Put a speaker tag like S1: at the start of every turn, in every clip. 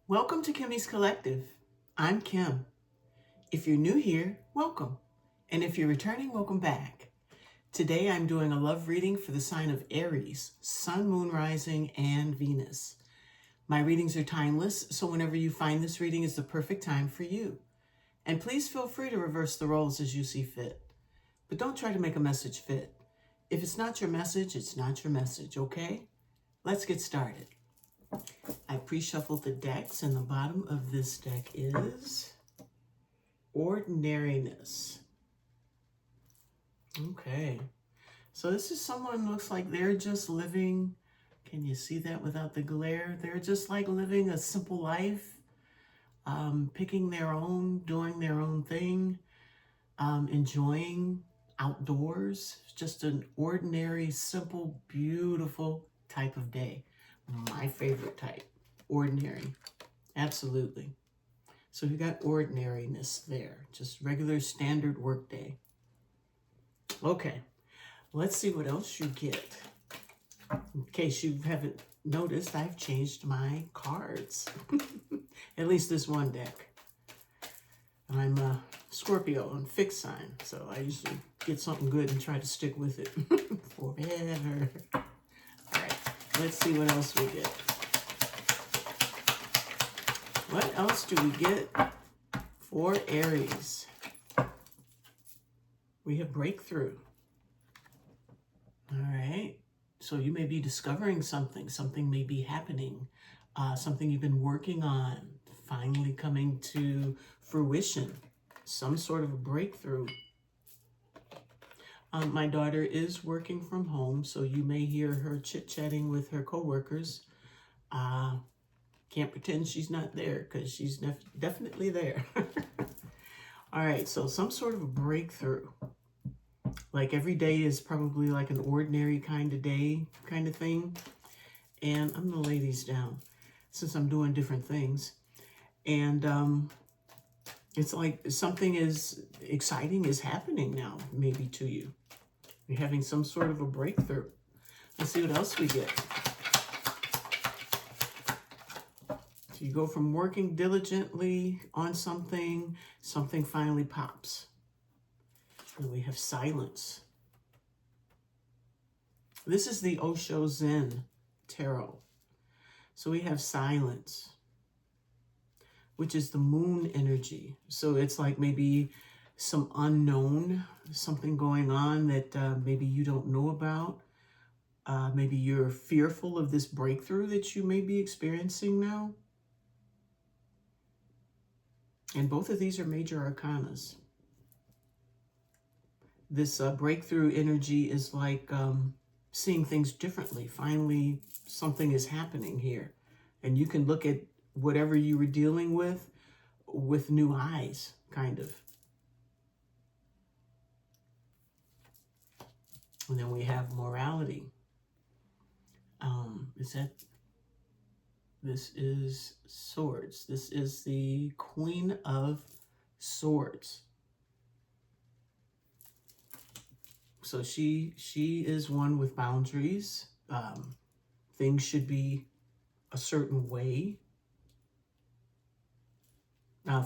S1: Welcome to Kimmy's Collective. I'm Kim. If you're new here, welcome. And if you're returning, welcome back. Today I'm doing a love reading for the sign of Aries, Sun, Moon, Rising, and Venus. My readings are timeless, so whenever you find this reading is the perfect time for you. And please feel free to reverse the roles as you see fit. But don't try to make a message fit. If it's not your message, it's not your message, okay? Let's get started. I pre-shuffled the decks, and the bottom of this deck is Ordinariness. Okay, so this is someone who looks like they're just living, can you see that without the glare? They're just like living a simple life, picking their own, doing their own thing, enjoying outdoors. Just an ordinary, simple, beautiful type of day. My favorite type. Ordinary. Absolutely. So you got ordinariness there. Just regular standard work day. Okay. Let's see what else you get. In case you haven't noticed, I've changed my cards. At least this one deck. I'm a Scorpio on fixed sign, so I usually get something good and try to stick with it forever. All right. Let's see what else we get. What else do we get for Aries? We have breakthrough. All right. So you may be discovering something. Something may be happening. Something you've been working on, finally coming to fruition. Some sort of a breakthrough. My daughter is working from home, so you may hear her chit-chatting with her coworkers. Can't pretend she's not there because she's definitely there. All right, so some sort of a breakthrough. Like every day is probably like an ordinary kind of day kind of thing. And I'm going to lay these down since I'm doing different things. And it's like something is exciting is happening now, maybe to you. You're having some sort of a breakthrough. Let's see what else we get. So you go from working diligently on something, something finally pops. And we have silence. This is the Osho Zen Tarot. So we have silence, which is the moon energy. So it's like maybe some unknown, something going on that maybe you don't know about. Maybe you're fearful of this breakthrough that you may be experiencing now. And both of these are major arcanas. This breakthrough energy is like seeing things differently. Finally, something is happening here. And you can look at whatever you were dealing with new eyes, kind of. And then we have morality. This is swords. This is the Queen of Swords. So she is one with boundaries. Things should be a certain way.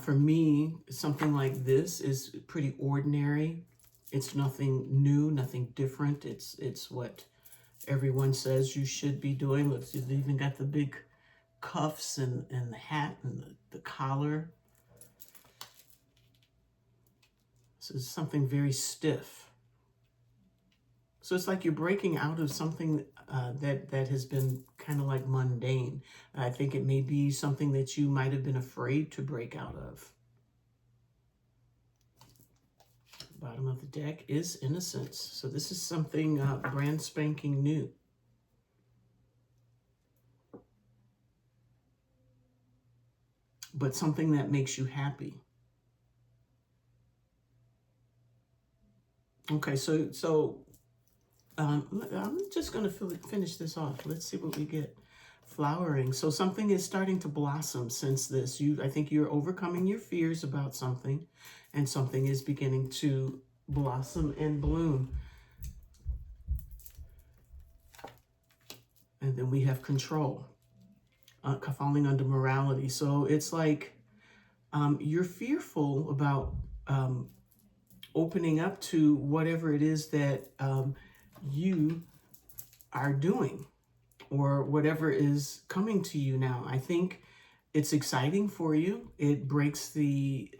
S1: For me, something like this is pretty ordinary. It's nothing new, nothing different. It's what everyone says you should be doing. Look, you've even got the big cuffs and the hat and the collar. This is something very stiff. So it's like you're breaking out of something that has been kind of like mundane. I think it may be something that you might have been afraid to break out of. Bottom of the deck is innocence. So this is something brand spanking new. But something that makes you happy. Okay, so I'm just going to finish this off. Let's see what we get. Flowering. So something is starting to blossom since this. I think you're overcoming your fears about something, and something is beginning to blossom and bloom. And then we have control. falling under morality. So it's like you're fearful about opening up to whatever it is that you are doing or whatever is coming to you now. I think it's exciting for you. It breaks the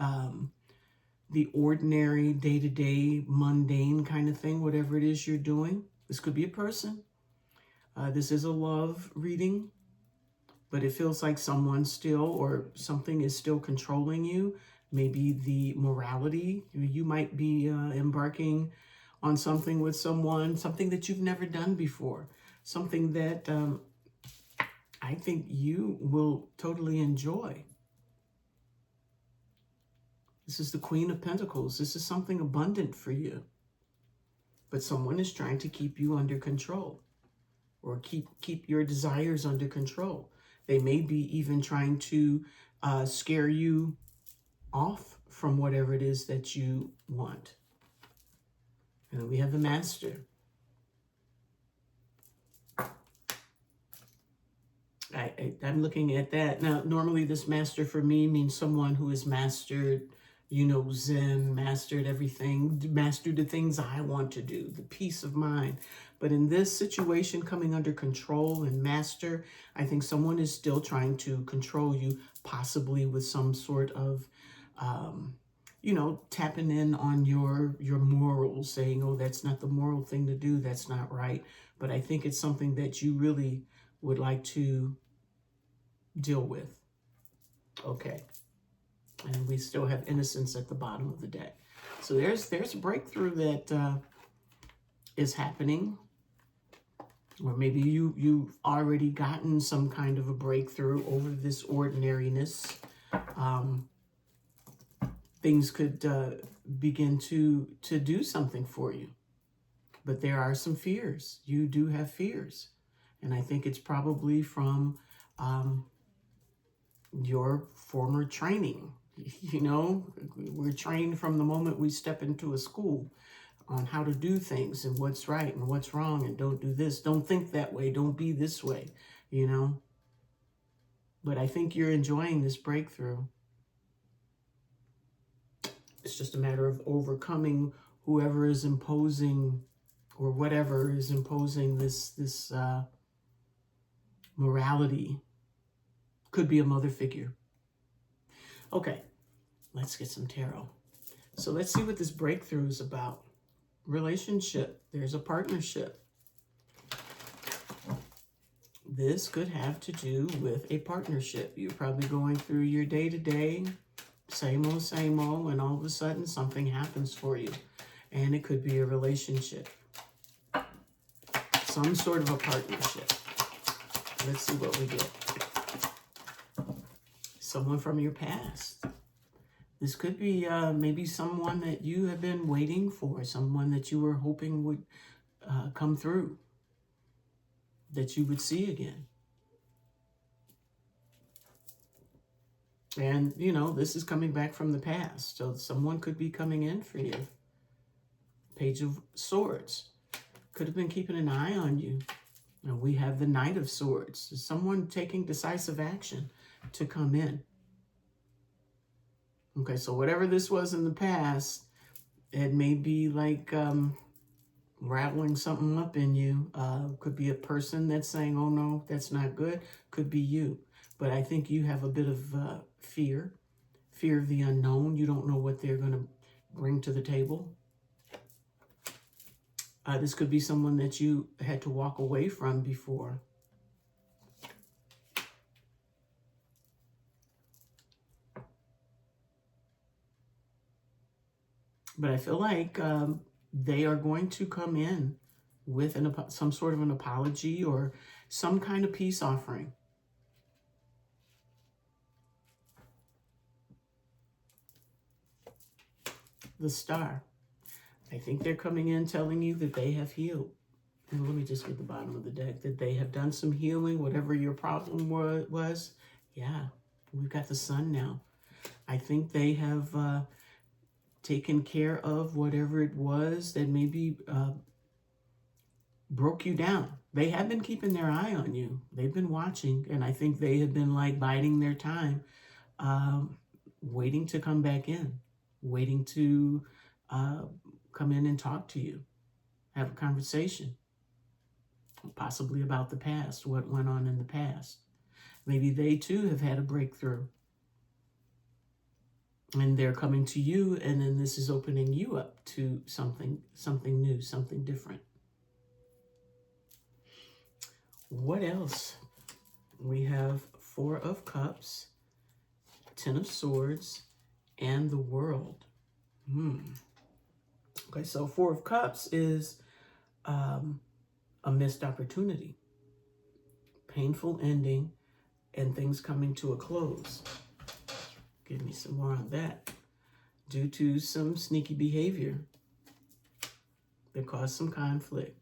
S1: ordinary, day-to-day, mundane kind of thing, whatever it is you're doing. This could be a person. This is a love reading, but it feels like someone still or something is still controlling you. Maybe the morality. You might be embarking on something with someone, something that you've never done before, something that I think you will totally enjoy. This is the Queen of Pentacles. This is something abundant for you. But someone is trying to keep you under control or keep your desires under control. They may be even trying to scare you off from whatever it is that you want. And then we have the Master. I'm looking at that. Now, normally this Master for me means someone who has mastered, Zen, mastered everything, mastered the things I want to do, the peace of mind. But in this situation, coming under control and master, I think someone is still trying to control you, possibly with some sort of, tapping in on your morals, saying, oh, that's not the moral thing to do, that's not right. But I think it's something that you really would like to deal with. Okay. And we still have innocence at the bottom of the deck. So there's a breakthrough that is happening. Or maybe you've already gotten some kind of a breakthrough over this ordinariness. Things could begin to do something for you. But there are some fears. You do have fears. And I think it's probably from your former training. We're trained from the moment we step into a school on how to do things and what's right and what's wrong, and don't do this, don't think that way, don't be this way, But I think you're enjoying this breakthrough. It's just a matter of overcoming whoever is imposing or whatever is imposing this morality. Could be a mother figure. Okay, let's get some tarot. So let's see what this breakthrough is about. Relationship. There's a partnership. This could have to do with a partnership. You're probably going through your day-to-day, same old, and all of a sudden something happens for you. And it could be a relationship. Some sort of a partnership. Let's see what we get. Someone from your past. This could be maybe someone that you have been waiting for, someone that you were hoping would come through, that you would see again. And, this is coming back from the past. So someone could be coming in for you. Page of Swords. Could have been keeping an eye on you. And we have the Knight of Swords. Someone taking decisive action to come in. Okay, so whatever this was in the past, it may be like rattling something up in you. Could be a person that's saying, oh no, that's not good. Could be you. But I think you have a bit of fear of the unknown. You don't know what they're going to bring to the table. This could be someone that you had to walk away from before. But I feel like they are going to come in with some sort of an apology or some kind of peace offering. The Star. I think they're coming in telling you that they have healed. And let me just get the bottom of the deck. That they have done some healing, whatever your problem was. Yeah, we've got the Sun now. I think they have taken care of whatever it was that maybe broke you down. They have been keeping their eye on you. They've been watching, and I think they have been like biding their time, waiting to come back in, waiting to uh, come in and talk to you, have a conversation, possibly about the past, what went on in the past. Maybe they too have had a breakthrough, and they're coming to you, and then this is opening you up to something new, something different. What else? We have Four of Cups, Ten of Swords, and the World. Okay, so Four of Cups is a missed opportunity, painful ending, and things coming to a close. Give me some more on that. Due to some sneaky behavior that caused some conflict.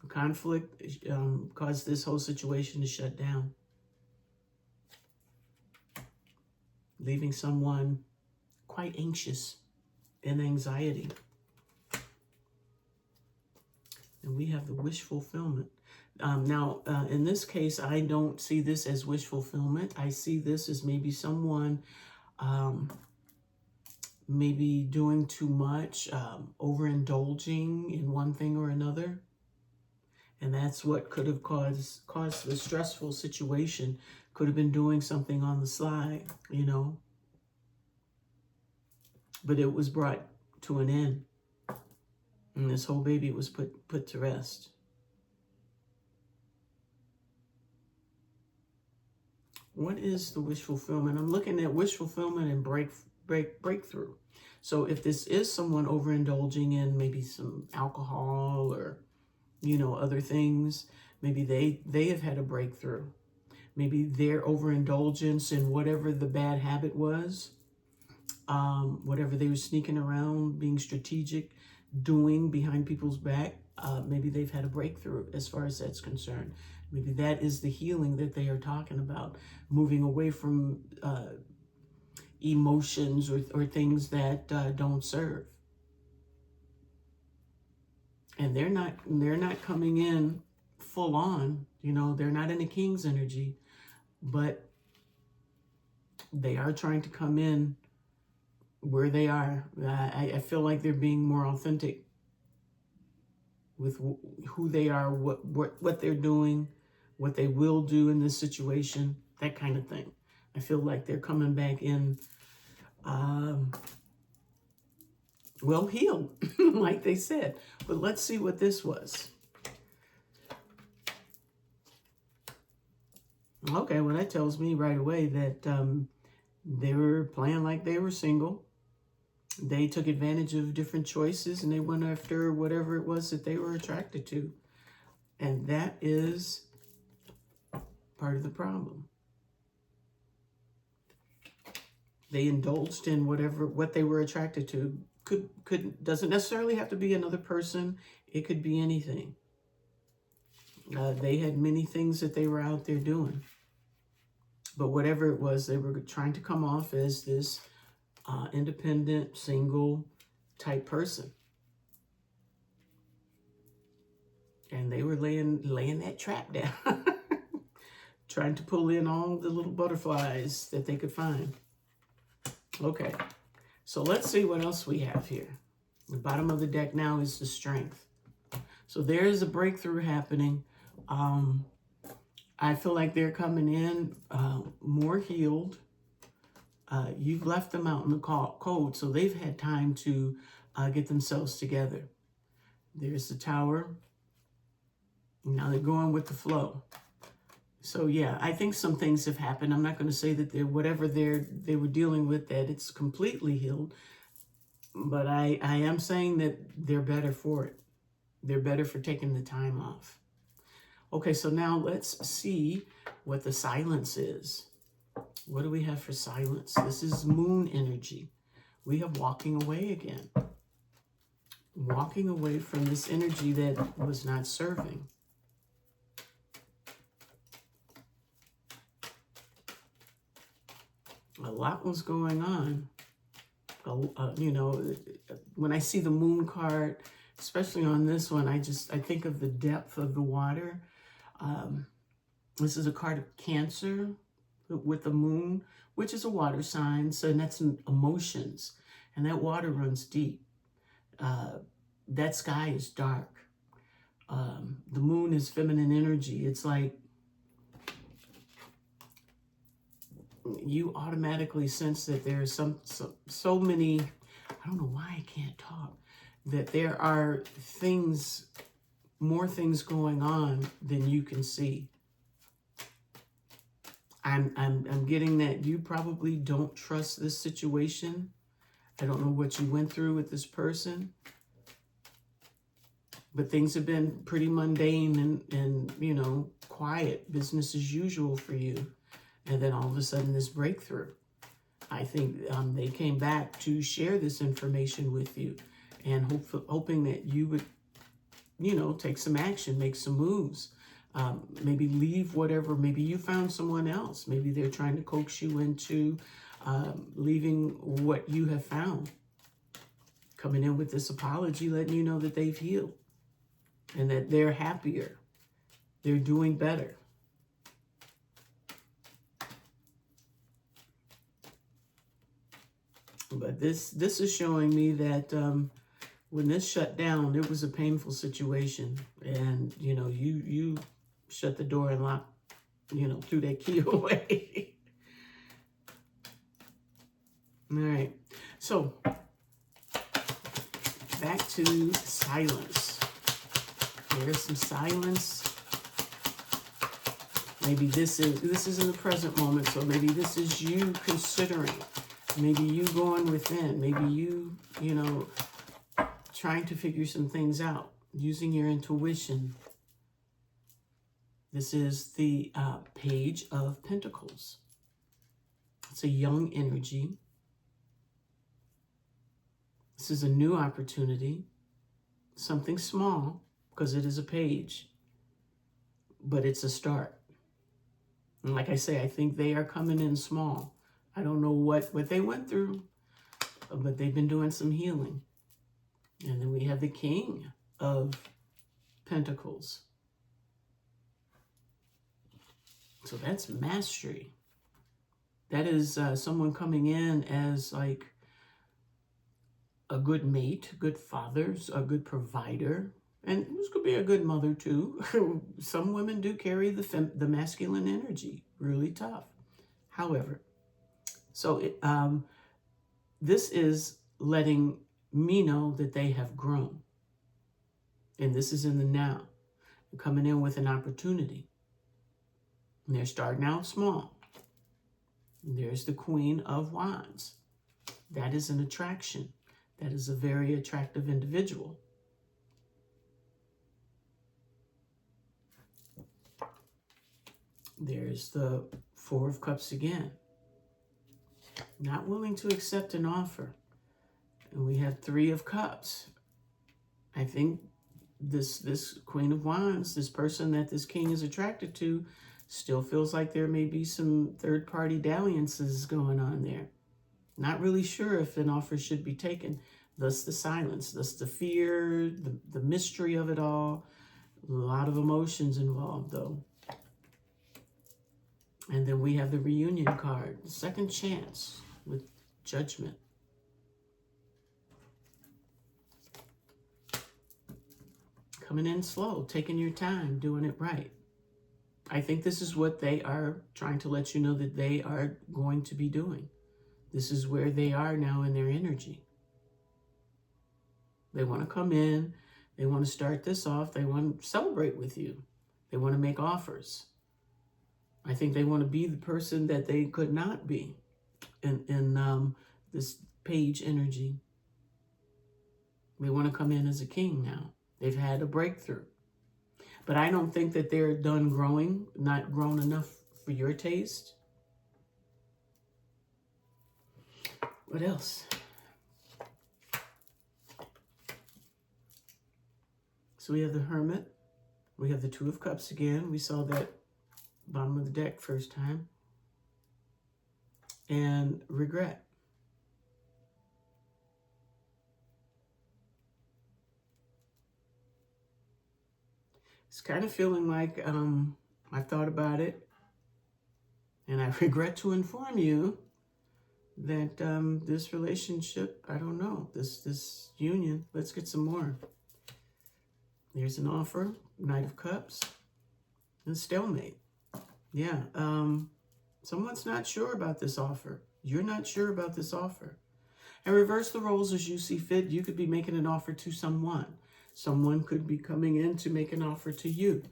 S1: The conflict caused this whole situation to shut down, leaving someone quite anxious and anxiety. And we have the wish fulfillment. Now, in this case, I don't see this as wish fulfillment. I see this as maybe someone maybe doing too much, overindulging in one thing or another. And that's what could have caused the stressful situation. Could have been doing something on the slide, you know. But it was brought to an end. And this whole baby was put to rest. What is the wish fulfillment? I'm looking at wish fulfillment and breakthrough. So if this is someone overindulging in maybe some alcohol or, you know, other things, maybe they have had a breakthrough. Maybe their overindulgence in whatever the bad habit was, whatever they were sneaking around, being strategic, doing behind people's back, maybe they've had a breakthrough as far as that's concerned. Maybe that is the healing that they are talking about, moving away from emotions or things that don't serve. And they're not coming in full on, you know, they're not in a king's energy, but they are trying to come in where they are. I feel like they're being more authentic with who they are, what they're doing, what they will do in this situation, that kind of thing. I feel like they're coming back in well healed, like they said. But let's see what this was. Okay, well, that tells me right away that they were playing like they were single. They took advantage of different choices and they went after whatever it was that they were attracted to. And that is part of the problem. They indulged in what they were attracted to. Doesn't necessarily have to be another person. It could be anything. They had many things that they were out there doing. But whatever it was, they were trying to come off as this independent, single type person. And they were laying that trap down. Trying to pull in all the little butterflies that they could find. Okay, so let's see what else we have here. The bottom of the deck now is the Strength. So there is a breakthrough happening. I feel like they're coming in more healed. You've left them out in the cold, so they've had time to get themselves together. There's the Tower. Now they're going with the flow. So yeah, I think some things have happened. I'm not going to say that whatever they were dealing with, that it's completely healed. But I am saying that they're better for it. They're better for taking the time off. Okay, so now let's see what the silence is. What do we have for silence? This is moon energy. We have walking away again. Walking away from this energy that was not serving. A lot was going on. You know, when I see the moon card, especially on this one, I think of the depth of the water. Um, this is a card of Cancer with the moon, which is a water sign. So that's emotions. And that water runs deep. That sky is dark. The moon is feminine energy. It's like you automatically sense that there's so many, I don't know why I can't talk, that there are things, more things going on than you can see. I'm getting that you probably don't trust this situation. I don't know what you went through with this person, but things have been pretty mundane and you know, quiet, business as usual for you. And then all of a sudden this breakthrough. I think they came back to share this information with you, and hoping that you would, you know, take some action, make some moves. Maybe leave whatever, maybe you found someone else. Maybe they're trying to coax you into leaving what you have found. Coming in with this apology, letting you know that they've healed and that they're happier. They're doing better. But this is showing me that when this shut down, it was a painful situation. And, you know, you shut the door and locked, you know, threw that key away. All right. So back to silence. There's some silence. Maybe this is in the present moment. So maybe this is you considering. Maybe you going within. Maybe you know, trying to figure some things out. Using your intuition. This is the Page of Pentacles. It's a young energy. This is a new opportunity. Something small, because it is a page. But it's a start. And like I say, I think they are coming in small. I don't know what they went through, but they've been doing some healing. And then we have the King of Pentacles. So that's mastery. That is someone coming in as like a good mate, good father, a good provider. And this could be a good mother too. Some women do carry the masculine energy, really tough. However, so this is letting me know that they have grown. And this is in the now. They're coming in with an opportunity. And they're starting out small. And there's the Queen of Wands. That is an attraction. That is a very attractive individual. There's the Four of Cups again. Not willing to accept an offer. And we have Three of Cups. I think this Queen of Wands, this person that this king is attracted to, still feels like there may be some third-party dalliances going on there. Not really sure if an offer should be taken. Thus the silence, thus the fear, the mystery of it all. A lot of emotions involved, though. And then we have the reunion card, second chance with Judgment. Coming in slow, taking your time, doing it right. I think this is what they are trying to let you know that they are going to be doing. This is where they are now in their energy. They want to come in. They want to start this off. They want to celebrate with you. They want to make offers. I think they want to be the person that they could not be in this page energy. They want to come in as a king now. They've had a breakthrough. But I don't think that they're done growing, not grown enough for your taste. What else? So we have the Hermit. We have the Two of Cups again. We saw that bottom of the deck first time. And regret. It's kind of feeling like I've thought about it, and I regret to inform you that this relationship, I don't know, this union, let's get some more. There's an offer, Knight of Cups, and stalemate. Yeah, someone's not sure about this offer. You're not sure about this offer. And reverse the roles as you see fit. You could be making an offer to someone. Someone could be coming in to make an offer to you.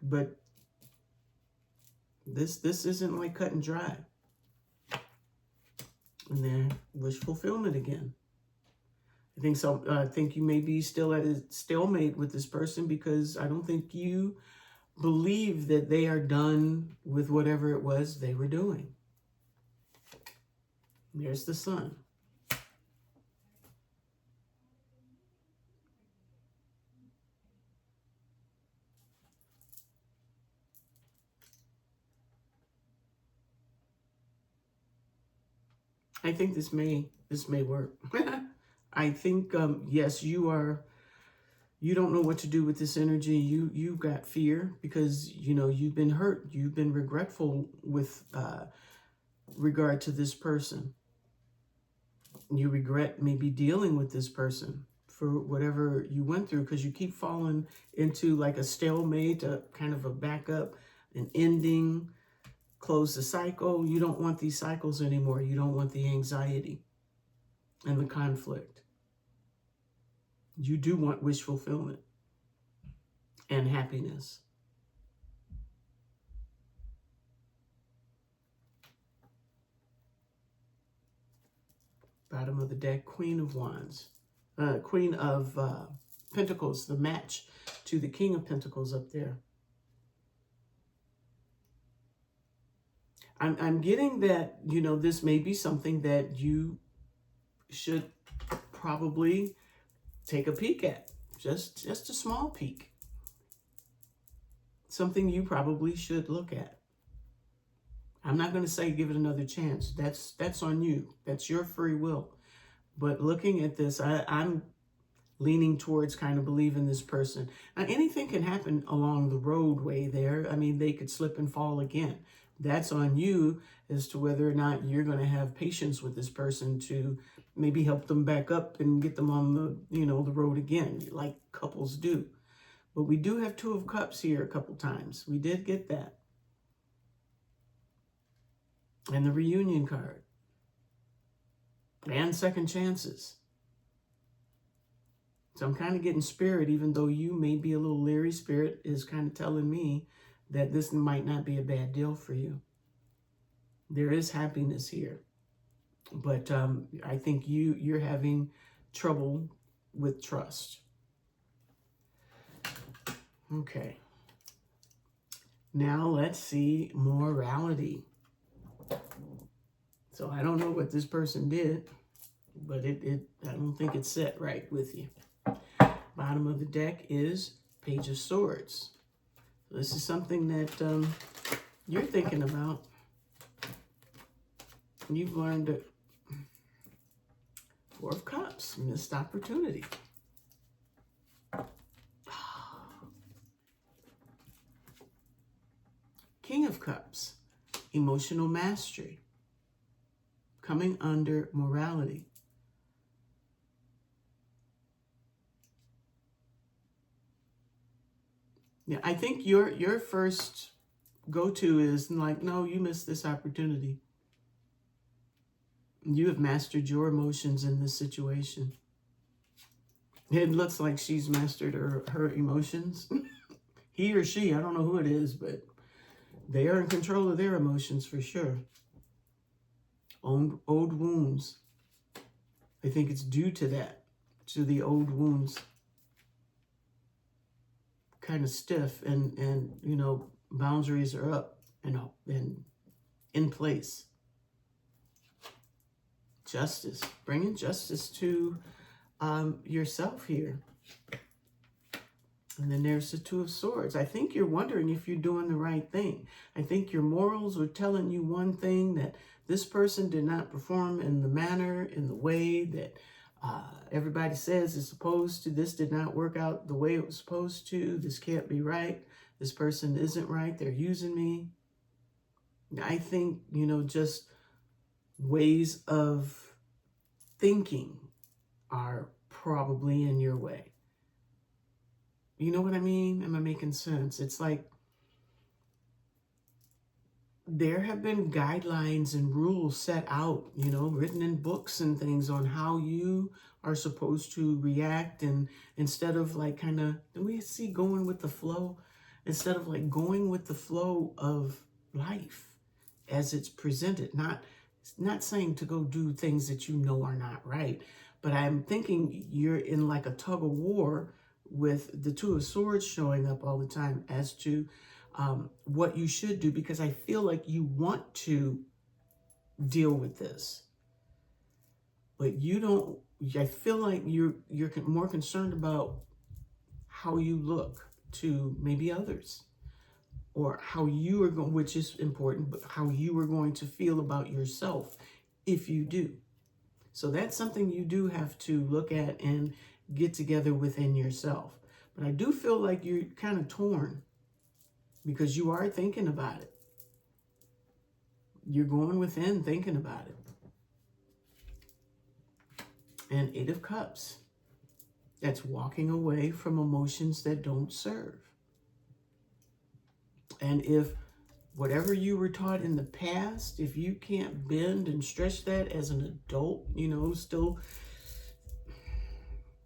S1: But this isn't like cut and dry. And then wish fulfillment again. I think so. I think you may be still at a stalemate with this person because I don't think you believe that they are done with whatever it was they were doing. There's the Sun. I think this may work. I think yes, you don't know what to do with this energy. You got fear because you've been hurt. You've been regretful with regard to this person. You regret maybe dealing with this person for whatever you went through because you keep falling into like a stalemate, a kind of a backup, an ending, close the cycle. You don't want these cycles anymore. You don't want the anxiety and the conflict. You do want wish fulfillment and happiness. Bottom of the deck, Queen of Wands. Queen of Pentacles, the match to the King of Pentacles up there. I'm getting that, this may be something that you should probably take a peek at. Just a small peek. Something you probably should look at. I'm not going to say give it another chance. That's on you. That's your free will. But looking at this, I'm leaning towards kind of believing this person. Now, anything can happen along the roadway there. I mean, they could slip and fall again. That's on you as to whether or not you're going to have patience with this person to maybe help them back up and get them on the, the road again, like couples do. But we do have Two of Cups here a couple times. We did get that. And the reunion card. And second chances. So I'm kind of getting Spirit, even though you may be a little leery. Spirit is kind of telling me that this might not be a bad deal for you. There is happiness here. But I think you're having trouble with trust. Okay. Now let's see morality. So I don't know what this person did, but I don't think it's set right with you. Bottom of the deck is Page of Swords. This is something that you're thinking about. You've learned that Four of Cups, missed opportunity. King of Cups, emotional mastery. Coming under morality. Yeah, I think your first go-to is like, no, you missed this opportunity. You have mastered your emotions in this situation. It looks like she's mastered her emotions. He or she, I don't know who it is, but they are in control of their emotions for sure. Old wounds. I think it's due to that, to the old wounds. Kind of stiff and boundaries are up and in place. Justice. Bringing justice to yourself here. And then there's the Two of Swords. I think you're wondering if you're doing the right thing. I think your morals are telling you one thing, that this person did not perform in the manner, in the way that Everybody says it's supposed to, this did not work out the way it was supposed to. This can't be right. This person isn't right. They're using me. I think, just ways of thinking are probably in your way. You know what I mean? Am I making sense? It's like there have been guidelines and rules set out, written in books and things on how you are supposed to react. And instead of like do we see going with the flow? Instead of like going with the flow of life as it's presented, not saying to go do things that are not right, but I'm thinking you're in like a tug of war with the Two of Swords showing up all the time as to what you should do, because I feel like you want to deal with this, but you don't. I feel like you're more concerned about how you look to maybe others, or how you are going, which is important, but how you are going to feel about yourself if you do. So that's something you do have to look at and get together within yourself. But I do feel like you're kind of torn, because you are thinking about it. You're going within thinking about it. And Eight of Cups. That's walking away from emotions that don't serve. And if whatever you were taught in the past, if you can't bend and stretch that as an adult, still,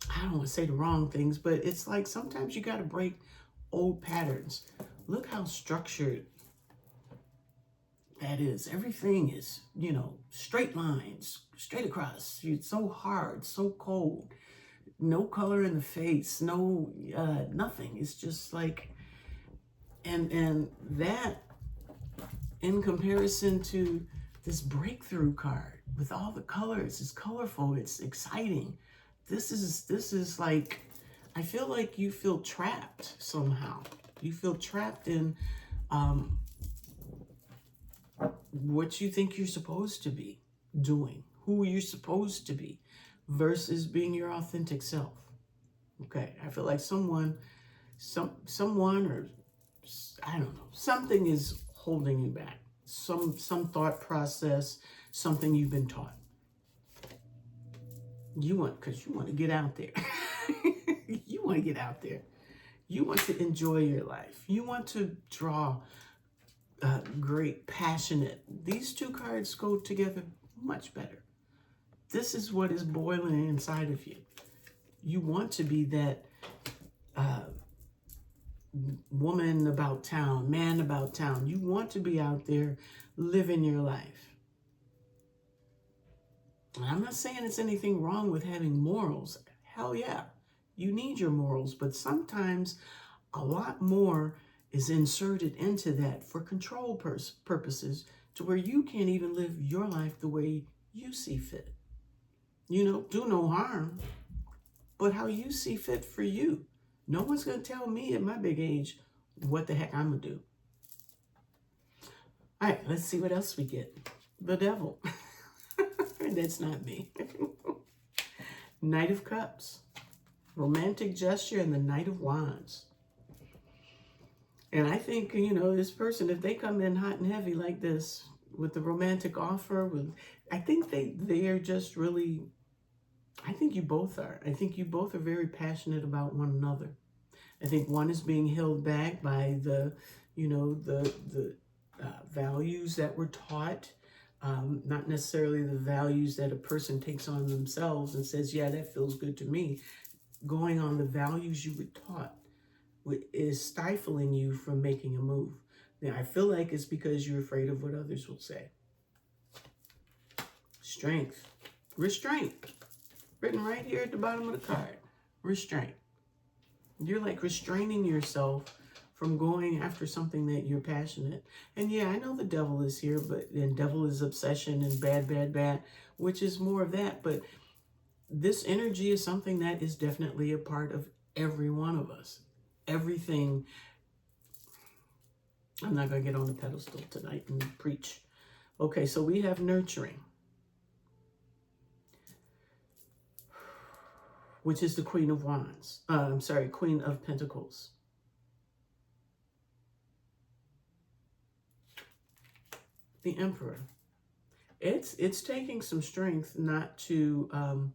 S1: I don't want to say the wrong things, but it's like sometimes you got to break old patterns. Look how structured that is. Everything is, straight lines, straight across. It's so hard, so cold. No color in the face, no, nothing. It's just like, and that in comparison to this breakthrough card with all the colors, it's colorful, it's exciting. This is like, I feel like you feel trapped somehow. You feel trapped in what you think you're supposed to be doing, who you're supposed to be, versus being your authentic self. Okay, I feel like someone or I don't know, something is holding you back. Some thought process, something you've been taught. Because you want to get out there. You want to get out there. You want to enjoy your life. You want to draw great, passionate. These two cards go together much better. This is what is boiling inside of you. You want to be that woman about town, man about town. You want to be out there living your life. And I'm not saying it's anything wrong with having morals. Hell yeah, you need your morals, but sometimes a lot more is inserted into that for control purposes, to where you can't even live your life the way you see fit. Do no harm, but how you see fit for you. No one's going to tell me at my big age what the heck I'm going to do. All right, let's see what else we get. The Devil. That's not me. Knight of Cups. Romantic gesture and the Knight of Wands. And I think, this person, if they come in hot and heavy like this with the romantic offer, I think they are just really, I think you both are. I think you both are very passionate about one another. I think one is being held back by the values that were taught, not necessarily the values that a person takes on themselves and says, yeah, that feels good to me. Going on the values you were taught is stifling you from making a move. Now, I feel like it's because you're afraid of what others will say. Strength. Restraint. Written right here at the bottom of the card. Restraint. You're like restraining yourself from going after something that you're passionate. And yeah, I know the Devil is here, and devil is obsession and bad, which is more of that. But this energy is something that is definitely a part of every one of us. Everything. I'm not going to get on the pedestal tonight and preach. Okay, so we have nurturing. which is the Queen of Wands. I'm sorry, Queen of Pentacles. The Emperor. It's taking some strength not to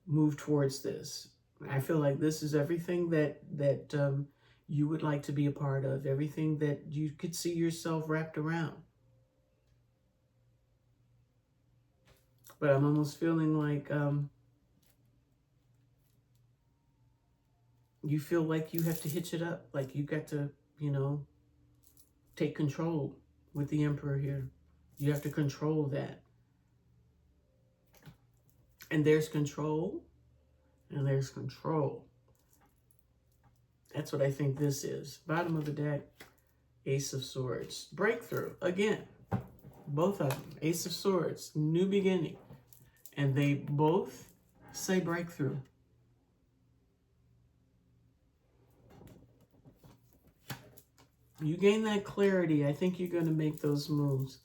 S1: move towards this. I feel like this is everything that you would like to be a part of, everything that you could see yourself wrapped around. But I'm almost feeling like you feel like you have to hitch it up, like you got to, you know, take control with the Emperor here. You have to control that. And there's control, and there's control. That's what I think this is. Bottom of the deck, Ace of Swords. Breakthrough, again. Both of them, Ace of Swords, new beginning. And they both say breakthrough. You gain that clarity. I think you're going to make those moves.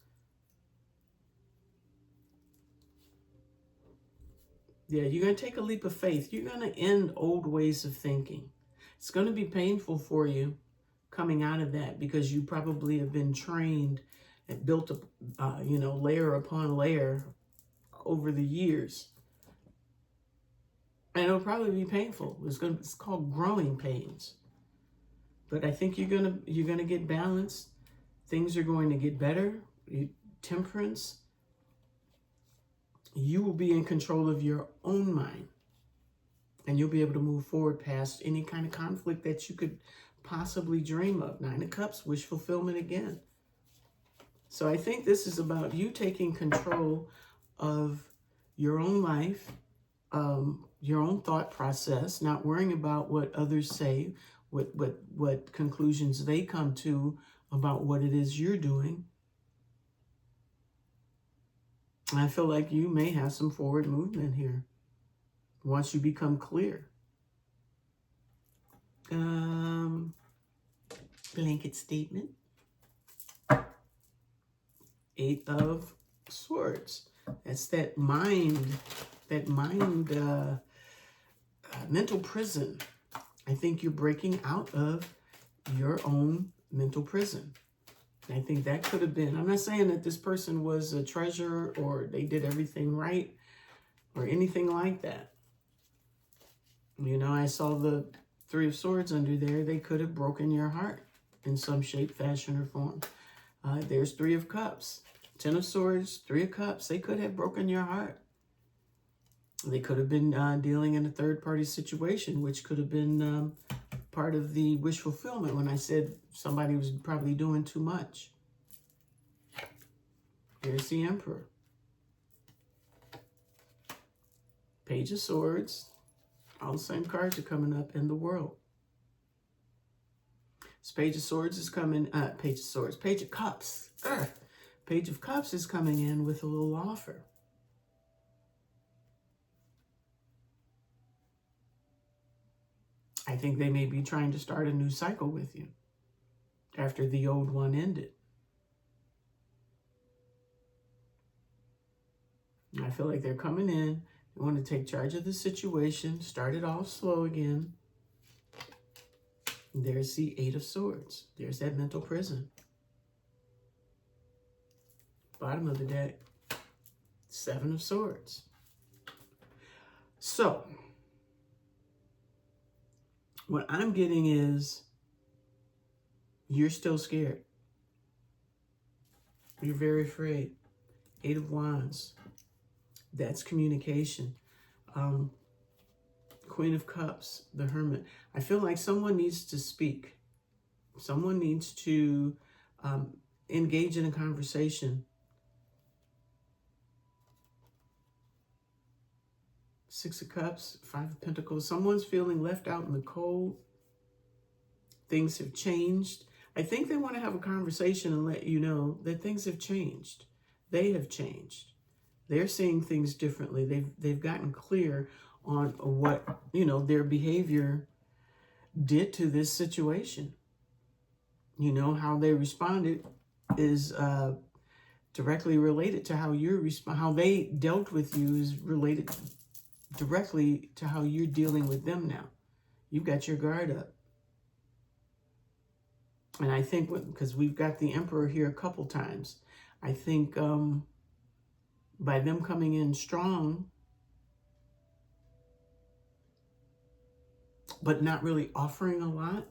S1: Yeah, you're going to take a leap of faith. You're going to end old ways of thinking. It's going to be painful for you coming out of that because you probably have been trained and built up, you know, layer upon layer over the years. And it'll probably be painful. It's called growing pains. But I think you're gonna get balanced. Things are going to get better. Temperance. You will be in control of your own mind. And you'll be able to move forward past any kind of conflict that you could possibly dream of. Nine of Cups, wish fulfillment again. So I think this is about you taking control of your own life, your own thought process, not worrying about what others say, what conclusions they come to about what it is you're doing. I feel like you may have some forward movement here once you become clear. Blanket statement. Eight of Swords. That's that mind, mental prison. I think you're breaking out of your own mental prison. I think that could have been, I'm not saying that this person was a treasure or they did everything right or anything like that. You know, I saw the Three of Swords under there. They could have broken your heart in some shape, fashion, or form. There's Three of Cups. Ten of Swords, Three of Cups. They could have broken your heart. They could have been dealing in a third-party situation, which could have been part of the wish fulfillment when I said somebody was probably doing too much. There's the Emperor. Page of Swords. All the same cards are coming up in the world. This Page of Swords is coming, Page of Swords, Page of Cups. Page of Cups is coming in with a little offer. I think they may be trying to start a new cycle with you after the old one ended. I feel like they're coming in. They want to take charge of the situation, start it off slow again. There's the Eight of Swords. There's that mental prison. Bottom of the deck, Seven of Swords. So, what I'm getting is you're still scared. You're very afraid. Eight of Wands. That's communication. Queen of Cups, the Hermit. I feel like someone needs to speak. Someone needs to engage in a conversation. Six of Cups, Five of Pentacles. Someone's feeling left out in the cold. Things have changed. I think they want to have a conversation and let you know that things have changed. They have changed. They're seeing things differently. They've gotten clear on what, you know, their behavior did to this situation. You know, how they responded is directly related to how how they dealt with you is related directly to how you're dealing with them now. You've got your guard up. And I think, because we've got the Emperor here a couple times, I think by them coming in strong, but not really offering a lot,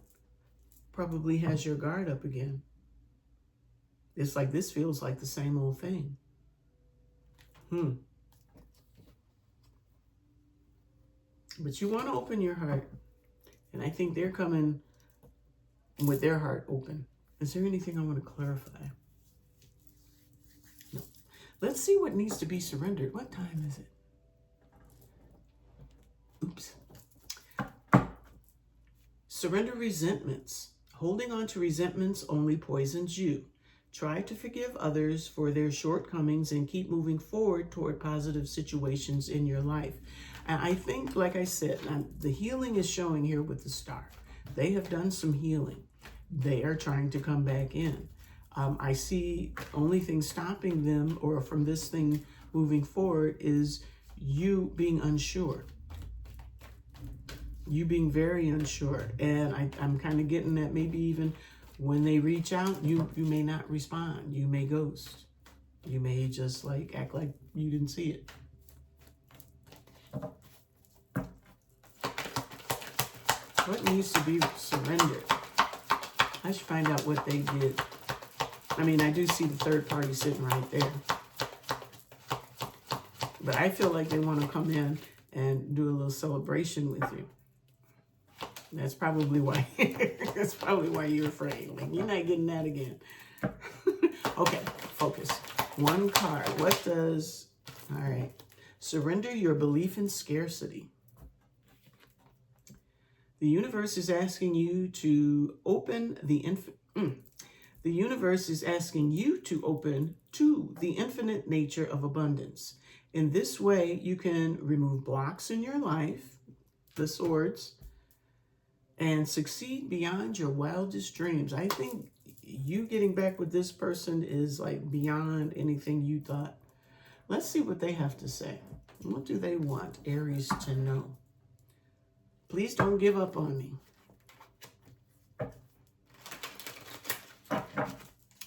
S1: probably has your guard up again. It's like this feels like the same old thing. But you want to open your heart. And I think they're coming with their heart open. Is there anything I want to clarify? No. Let's see what needs to be surrendered. What time is it? Oops. Surrender resentments. Holding on to resentments only poisons you. Try to forgive others for their shortcomings and keep moving forward toward positive situations in your life. And I think, like I said, the healing is showing here with the star. They have done some healing. They are trying to come back in. I see only thing stopping them or from this thing moving forward is you being unsure. You being very unsure. And I'm kind of getting that maybe even when they reach out, you may not respond. You may ghost. You may just like act like you didn't see it. What needs to be surrendered? I should find out what they did. I mean, I do see the third party sitting right there. But I feel like they want to come in and do a little celebration with you. That's probably why. That's probably why you're afraid. Like, you're not getting that again. Okay, focus. One card. What does... All right. Surrender your belief in scarcity. The universe is asking you to open the The universe is asking you to open to the infinite nature of abundance. In this way, you can remove blocks in your life, the swords, and succeed beyond your wildest dreams. I think you getting back with this person is like beyond anything you thought. Let's see what they have to say. What do they want Aries to know? Please don't give up on me.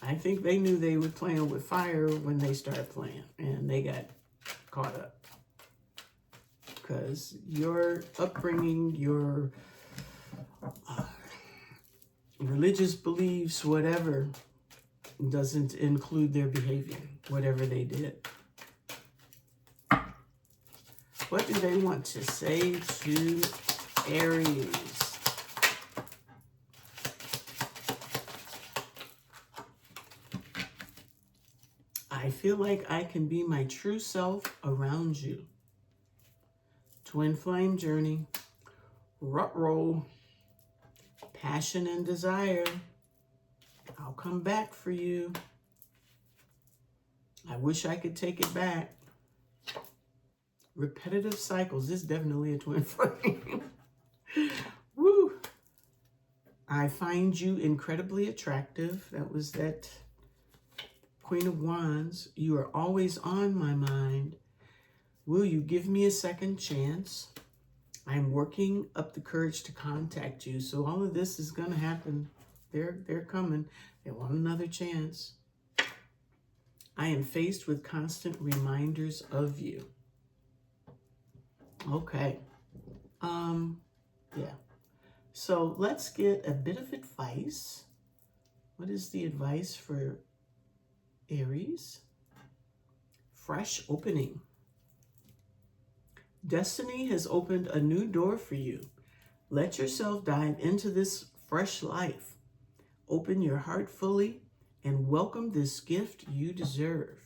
S1: I think they knew they were playing with fire when they started playing, and they got caught up. Because your upbringing, your religious beliefs, whatever, doesn't include their behavior, whatever they did. What do they want to say to Aries? I feel like I can be my true self around you. Twin flame journey. Rut roll. Passion and desire. I'll come back for you. I wish I could take it back. Repetitive cycles. This is definitely a twin flame. Woo. I find you incredibly attractive. That was that Queen of Wands. You are always on my mind. Will you give me a second chance? I'm working up the courage to contact you. So all of this is going to happen. They're coming. They want another chance. I am faced with constant reminders of you. Okay. Yeah. So let's get a bit of advice. What is the advice for Aries? Fresh opening. Destiny has opened a new door for you. Let yourself dive into this fresh life. Open your heart fully and welcome this gift you deserve.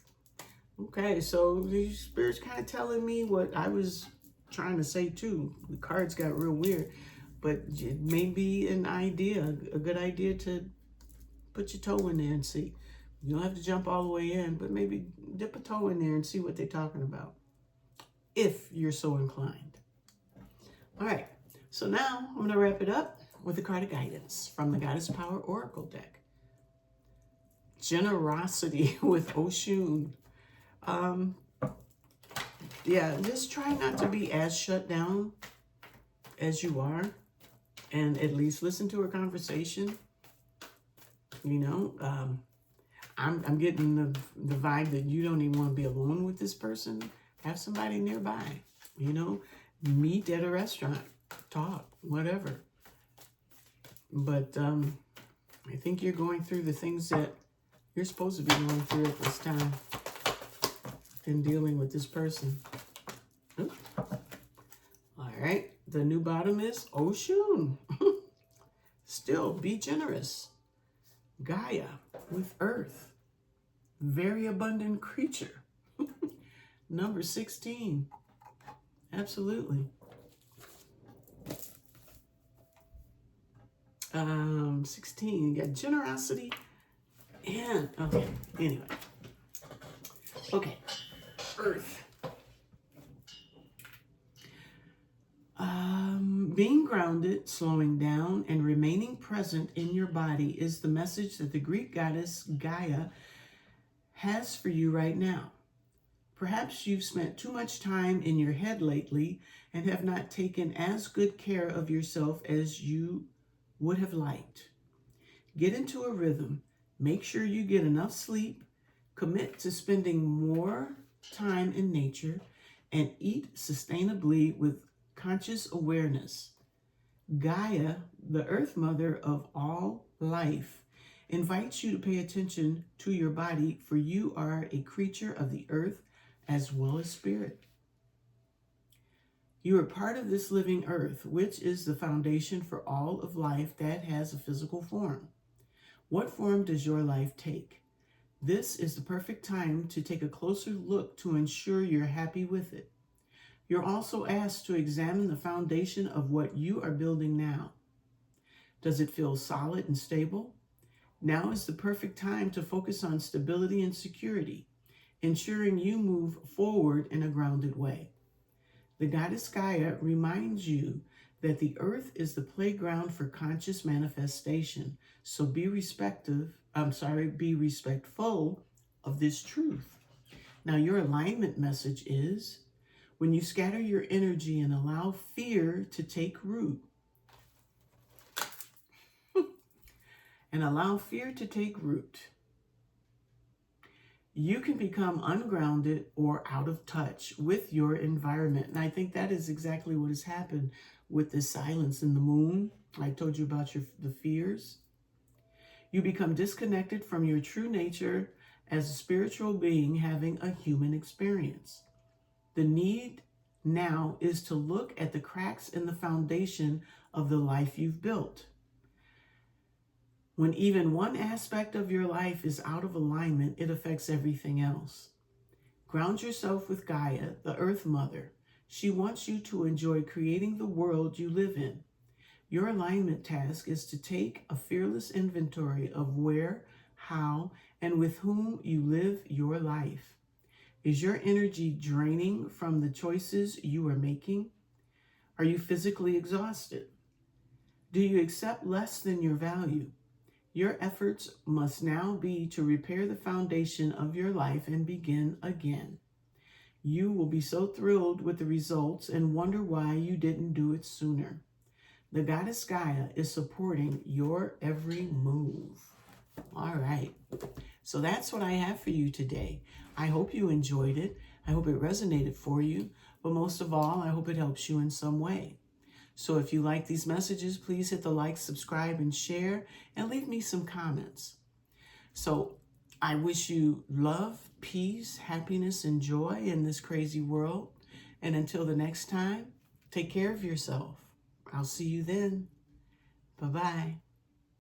S1: Okay, so the Spirit's kind of telling me what I was trying to say too. The cards got real weird, but it may be an idea, a good idea to put your toe in there and see. You don't have to jump all the way in, but maybe dip a toe in there and see what they're talking about, if you're so inclined. All right, so now I'm going to wrap it up with a card of guidance from the Goddess Power Oracle deck. Generosity with Oshun. Yeah, just try not to be as shut down as you are, and at least listen to her conversation. You know, I'm getting the vibe that you don't even want to be alone with this person. Have somebody nearby, you know, meet at a restaurant, talk, whatever. But I think you're going through the things that you're supposed to be going through at this time in dealing with this person. Oops. All right, the new bottom is Oshun. Still, be generous. Gaia with Earth. Very abundant creature. Number 16. Absolutely. 16, you got generosity and, okay, anyway. Okay, Earth. Being grounded, slowing down, and remaining present in your body is the message that the Greek goddess Gaia has for you right now. Perhaps you've spent too much time in your head lately and have not taken as good care of yourself as you would have liked. Get into a rhythm. Make sure you get enough sleep. Commit to spending more time in nature and eat sustainably with conscious awareness. Gaia, the Earth Mother of all life, invites you to pay attention to your body, for you are a creature of the earth as well as spirit. You are part of this living earth, which is the foundation for all of life that has a physical form. What form does your life take? This is the perfect time to take a closer look to ensure you're happy with it. You're also asked to examine the foundation of what you are building now. Does it feel solid and stable? Now is the perfect time to focus on stability and security, ensuring you move forward in a grounded way. The goddess Gaia reminds you that the earth is the playground for conscious manifestation, so be respectful of this truth. Now, your alignment message is, when you scatter your energy and allow fear to take root, you can become ungrounded or out of touch with your environment. And I think that is exactly what has happened with this silence in the moon. I told you about the fears. You become disconnected from your true nature as a spiritual being having a human experience. The need now is to look at the cracks in the foundation of the life you've built. When even one aspect of your life is out of alignment, it affects everything else. Ground yourself with Gaia, the Earth Mother. She wants you to enjoy creating the world you live in. Your alignment task is to take a fearless inventory of where, how, and with whom you live your life. Is your energy draining from the choices you are making? Are you physically exhausted? Do you accept less than your value? Your efforts must now be to repair the foundation of your life and begin again. You will be so thrilled with the results and wonder why you didn't do it sooner. The goddess Gaia is supporting your every move. All right. So that's what I have for you today. I hope you enjoyed it. I hope it resonated for you. But most of all, I hope it helps you in some way. So if you like these messages, please hit the like, subscribe, and share, and leave me some comments. So I wish you love, peace, happiness, and joy in this crazy world. And until the next time, take care of yourself. I'll see you then. Bye-bye.